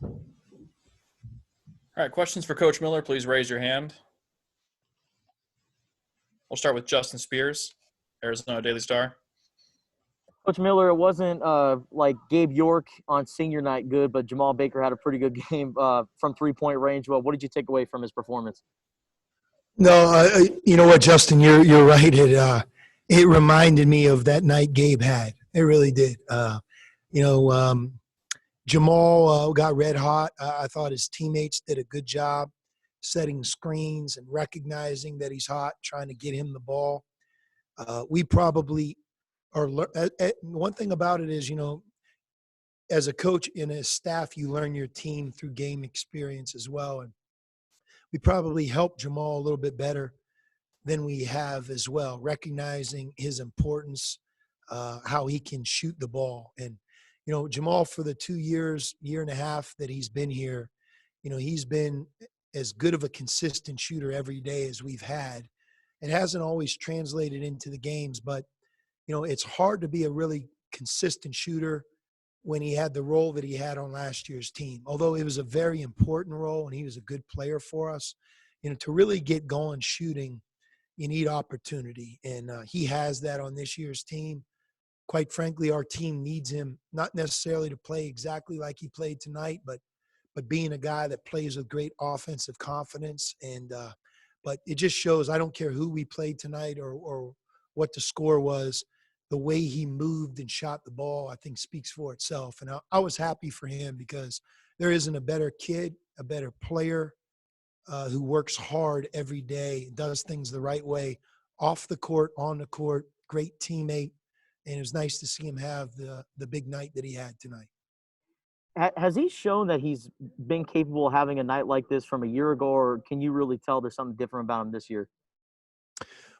All right, questions for Coach Miller, please raise your hand. We'll start with Justin Spears, Arizona Daily Star. Coach Miller, it wasn't like Gabe York on senior night good, but Jemarl Baker had a pretty good game from three-point range. Well, what did you take away from his performance? No, you know what, Justin, you're right. It reminded me of that night Gabe had. It really did. Jemarl got red hot. I thought his teammates did a good job setting screens and recognizing that he's hot, trying to get him the ball. We probably are one thing about it is, as a coach and as staff, you learn your team through game experience as well. And we probably helped Jemarl a little bit better than we have as well, recognizing his importance, how he can shoot the ball. And, Jemarl, for the 2 years, year and a half that he's been here, he's been as good of a consistent shooter every day as we've had. It hasn't always translated into the games, but, it's hard to be a really consistent shooter when he had the role that he had on last year's team. Although it was a very important role and he was a good player for us, to really get going shooting, you need opportunity. And he has that on this year's team. Quite frankly, our team needs him, not necessarily to play exactly like he played tonight, but being a guy that plays with great offensive confidence. And but it just shows, I don't care who we played tonight or what the score was, the way he moved and shot the ball, I think speaks for itself. And I was happy for him because there isn't a better kid, a better player who works hard every day, does things the right way, off the court, on the court, great teammate. And it was nice to see him have the big night that he had tonight. Has he shown that he's been capable of having a night like this from a year ago, or can you really tell there's something different about him this year?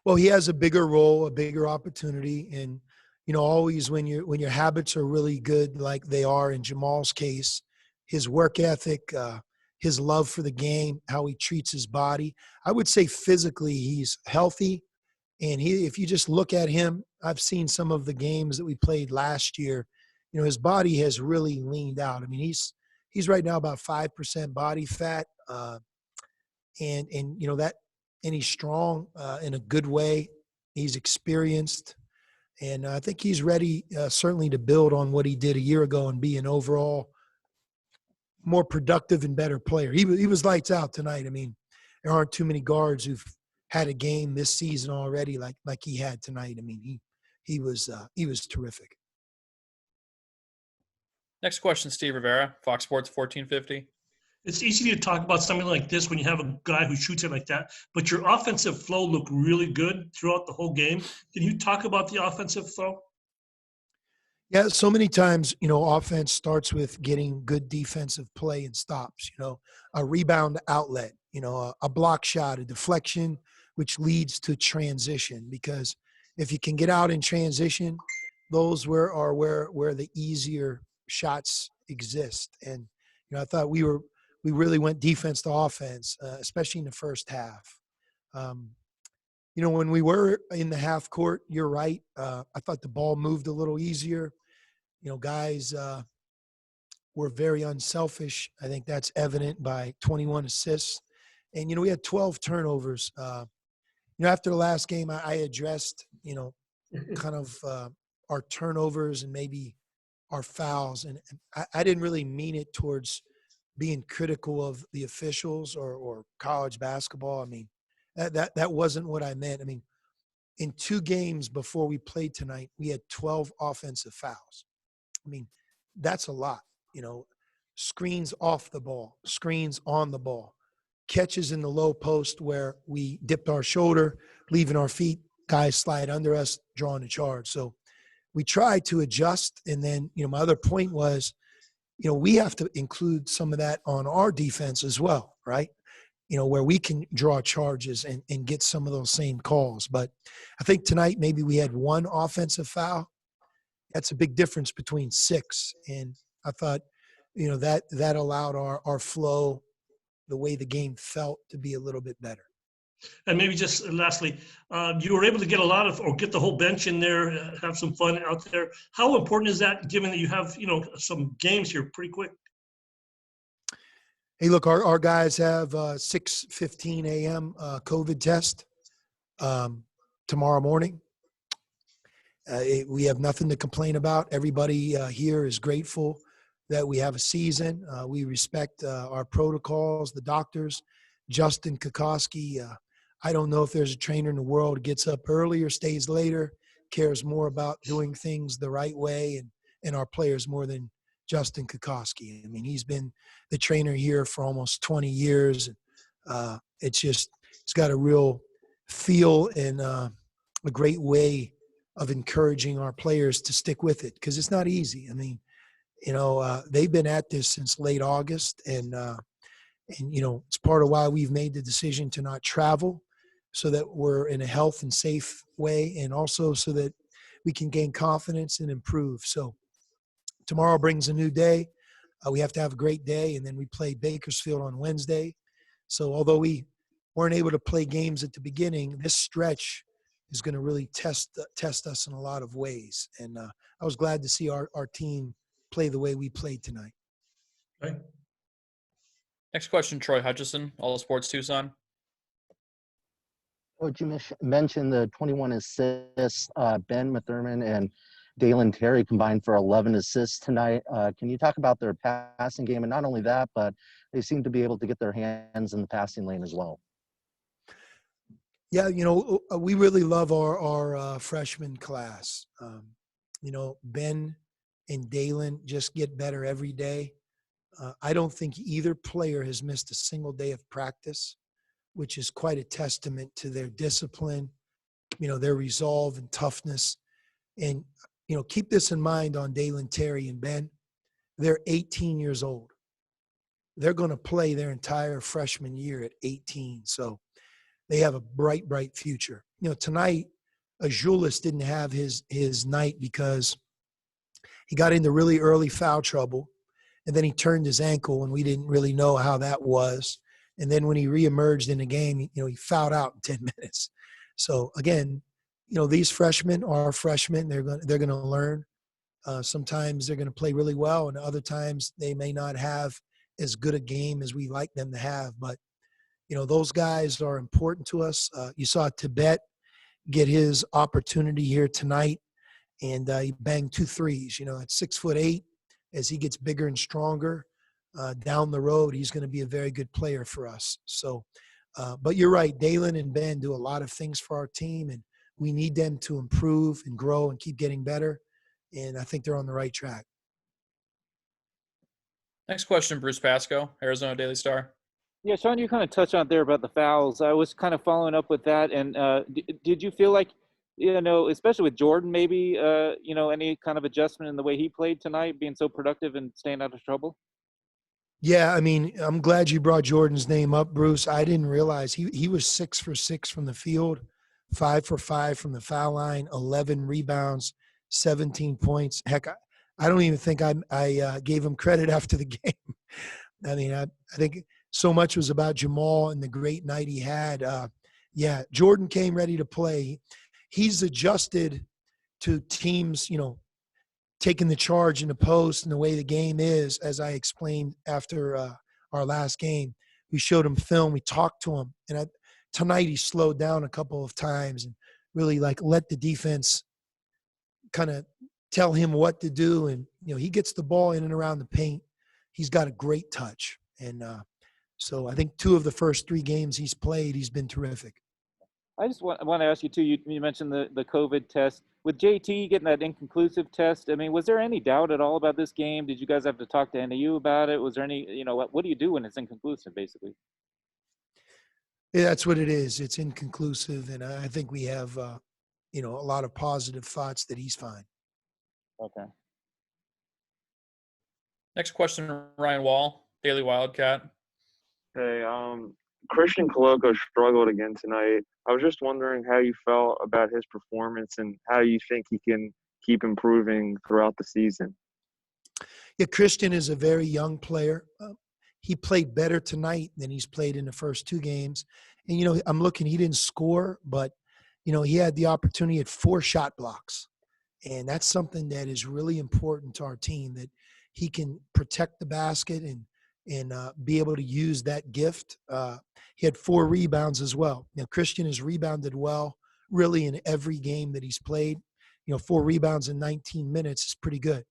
Well, he has a bigger role, a bigger opportunity. And, always when your habits are really good, like they are in Jemarl's case, his work ethic, his love for the game, how he treats his body, I would say physically he's healthy. And if you just look at him, I've seen some of the games that we played last year, his body has really leaned out. I mean, he's right now about 5% body fat. And he's strong in a good way. He's experienced. And I think he's ready certainly to build on what he did a year ago and be an overall more productive and better player. He was lights out tonight. I mean, there aren't too many guards who've had a game this season already like he had tonight. I mean, he was terrific. Next question, Steve Rivera, Fox Sports 1450. It's easy to talk about something like this when you have a guy who shoots it like that, but your offensive flow looked really good throughout the whole game. Can you talk about the offensive flow? Yeah, so many times, offense starts with getting good defensive play and stops, a rebound outlet, a block shot, a deflection, which leads to transition. Because if you can get out in transition, those are where the easier shots exist. And, I thought we really went defense to offense, especially in the first half. When we were in the half court, you're right. I thought the ball moved a little easier. Guys were very unselfish. I think that's evident by 21 assists. And, we had 12 turnovers. After the last game, I addressed, kind of our turnovers and maybe our fouls. And I didn't really mean it towards being critical of the officials or college basketball. I mean, that wasn't what I meant. I mean, in 2 games before we played tonight, we had 12 offensive fouls. I mean, that's a lot, screens off the ball, screens on the ball, catches in the low post where we dipped our shoulder, leaving our feet, guys slide under us, drawing a charge. So we tried to adjust. And then, my other point was, we have to include some of that on our defense as well, right? Where we can draw charges and get some of those same calls. But I think tonight maybe we had 1 offensive foul. That's a big difference between 6. And I thought, that allowed our flow, the way the game felt, to be a little bit better. And maybe just lastly, you were able to get get the whole bench in there, have some fun out there. How important is that, given that you have, some games here pretty quick? Hey, look, our guys have 6:15 a.m. COVID test tomorrow morning. We have nothing to complain about. Everybody here is grateful that we have a season. We respect our protocols, the doctors. Justin Kokoski, I don't know if there's a trainer in the world who gets up earlier, stays later, cares more about doing things the right way and our players more than Justin Kokoski. I mean, he's been the trainer here for almost 20 years. It's just, he's got a real feel and a great way of encouraging our players to stick with it, because it's not easy. I mean, they've been at this since late August, and it's part of why we've made the decision to not travel, so that we're in a health and safe way, and also so that we can gain confidence and improve. So tomorrow brings a new day. We have to have a great day, and then we play Bakersfield on Wednesday. So although we weren't able to play games at the beginning, this stretch is going to really test us in a lot of ways. And I was glad to see our team play the way we played tonight. Okay. Next question, Troy Hutchison, All Sports Tucson. Coach, you mentioned the 21 assists. Ben Matherman and Dalen Terry combined for 11 assists tonight. Can you talk about their passing game? And not only that, but they seem to be able to get their hands in the passing lane as well. Yeah, we really love our freshman class. Ben and Dalen just get better every day. I don't think either player has missed a single day of practice, which is quite a testament to their discipline, their resolve and toughness. And, keep this in mind on Dalen Terry and Ben. They're 18 years old. They're going to play their entire freshman year at 18. So they have a bright, bright future. Tonight, Azulis didn't have his night because he got into really early foul trouble, and then he turned his ankle, and we didn't really know how that was. And then when he reemerged in the game, he fouled out in 10 minutes. So again, these freshmen are freshmen. They're going to learn. Sometimes they're going to play really well, and other times they may not have as good a game as we like them to have. But those guys are important to us. You saw Tibet get his opportunity here tonight, and he banged 2 threes. At 6'8", as he gets bigger and stronger down the road, he's going to be a very good player for us. So, but you're right, Dalen and Ben do a lot of things for our team, and we need them to improve and grow and keep getting better. And I think they're on the right track. Next question, Bruce Pasco, Arizona Daily Star. Yeah, Sean, you kind of touched on there about the fouls. I was kind of following up with that. And did you feel like, especially with Jordan, maybe, any kind of adjustment in the way he played tonight, being so productive and staying out of trouble? Yeah, I mean, I'm glad you brought Jordan's name up, Bruce. I didn't realize he was 6 for 6 from the field, 5 for 5 from the foul line, 11 rebounds, 17 points. Heck, I don't even think I gave him credit after the game. I mean, I think so much was about Jemarl and the great night he had. Jordan came ready to play. He's adjusted to teams, taking the charge in the post and the way the game is, as I explained after our last game. We showed him film. We talked to him. And tonight he slowed down a couple of times and really let the defense kind of tell him what to do. And, he gets the ball in and around the paint. He's got a great touch. And so I think 2 of the first 3 games he's played, he's been terrific. I just want to ask you, too, you mentioned the COVID test. With JT getting that inconclusive test, I mean, was there any doubt at all about this game? Did you guys have to talk to NAU about it? Was there any, what do you do when it's inconclusive, basically? Yeah, that's what it is. It's inconclusive, and I think we have, a lot of positive thoughts that he's fine. Okay. Next question, Ryan Wall, Daily Wildcat. Hey, Christian Coloco struggled again tonight. I was just wondering how you felt about his performance and how you think he can keep improving throughout the season. Yeah, Christian is a very young player. He played better tonight than he's played in the first 2 games. And, I'm looking, he didn't score, but, he had the opportunity at 4 shot blocks. And that's something that is really important to our team, that he can protect the basket and and be able to use that gift. He had 4 rebounds as well. Now, Christian has rebounded well really in every game that he's played. 4 rebounds in 19 minutes is pretty good.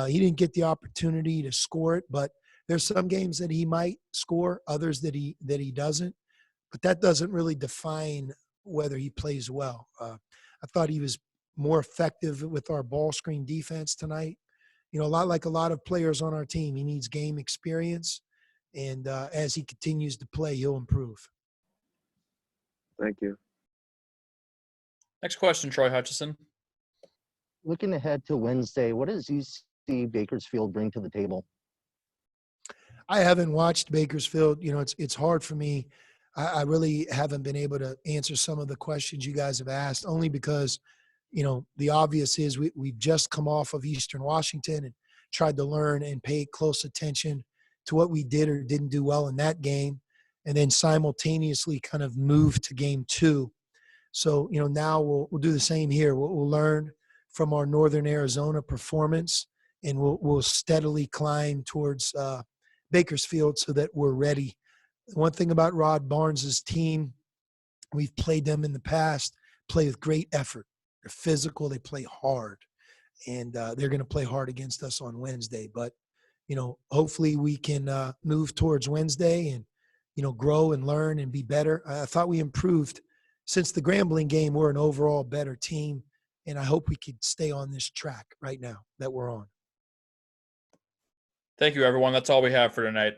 He didn't get the opportunity to score it, but there's some games that he might score, others that he doesn't. But that doesn't really define whether he plays well. I thought he was more effective with our ball screen defense tonight. A lot like a lot of players on our team, he needs game experience, and as he continues to play, he'll improve. Thank you. Next question, Troy Hutchison. Looking ahead to Wednesday, what does UC Bakersfield bring to the table? I haven't watched Bakersfield. It's hard for me. I really haven't been able to answer some of the questions you guys have asked, only because, the obvious is we've just come off of Eastern Washington and tried to learn and pay close attention to what we did or didn't do well in that game, and then simultaneously kind of move to game 2. So, now we'll do the same here. We'll learn from our Northern Arizona performance, and we'll steadily climb towards Bakersfield so that we're ready. One thing about Rod Barnes's team, we've played them in the past, play with great effort. They're physical, they play hard, and they're going to play hard against us on Wednesday. But, hopefully we can move towards Wednesday and, grow and learn and be better. I thought we improved since the Grambling game. We're an overall better team, and I hope we could stay on this track right now that we're on. Thank you, everyone. That's all we have for tonight.